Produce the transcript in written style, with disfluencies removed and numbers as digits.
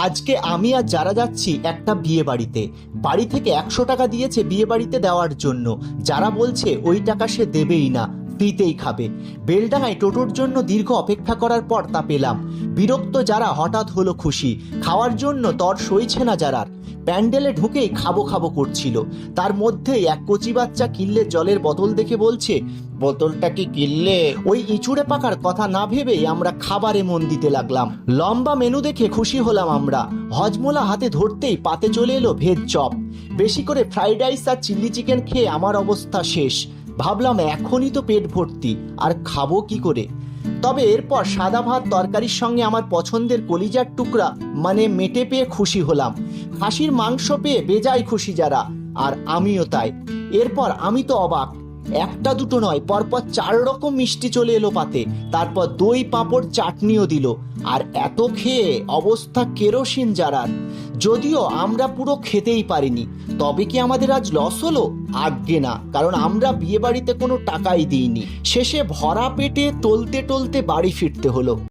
আজকে আমি আর যারা যাচ্ছি একটা বিয়ে বাড়িতে। বাড়ি থেকে 100 টাকা দিয়েছে বিয়ে বাড়িতে দেওয়ার জন্য। যারা বলছে ওই টাকা সে দেবেই না, ফ্রিতেই খাবে। বেলডাঙায় টোটোর জন্য দীর্ঘ অপেক্ষা করার পর তা পেলাম। বিরক্ত যারা হঠাৎ হলো খুশি, খাওয়ার জন্য তর সইছে না যারা। প্যান্ডেলে ঢুকেই খাবো খাবো করছিল। তার মধ্যেই এক কচি বাচ্চা কিনলে জলের বোতল দেখে বলছে, বোতলটা কি কিনলে? ওই ইঁচুড়ে পাকার কথা না ভেবেই আমরা খাবারে মন দিতে লাগলাম। লম্বা মেনু দেখে খুশি হলাম আমরা। হজমোলা হাতে ধরতেই পাতে চলে এলো ভেজ চপ। বেশি করে ফ্রাইড রাইস আর চিলি চিকেন খেয়ে আমার অবস্থা শেষ। ভাবলাম এখনই তো পেট ভর্তি, আর খাবো কি করে। তবে এরপর সাদা ভাত তরকারির সঙ্গে আমার পছন্দের কলিজার টুকরা মানে মেটে পেয়ে খুশি হলাম। খাসির মাংস পেয়ে বেজায় খুশি যারা, আর আমিও তাই। এরপর আমি তো অবাক, একটা দুটো নয়, পরপর 4 রকম মিষ্টি চলে এলো পাতে। তারপর দই পাঁপড় চাটনিও দিল। আর এত খেয়ে অবস্থা কেরোসিন জারার। যদিও আমরা পুরো খেতেই পারিনি। তবে কি আমাদের আজ লস হলো? আজ্ঞে না, কারণ আমরা বিয়ে বাড়িতে কোনো টাকাই দিইনি। শেষে ভরা পেটে টলতে টলতে বাড়ি ফিরতে হলো।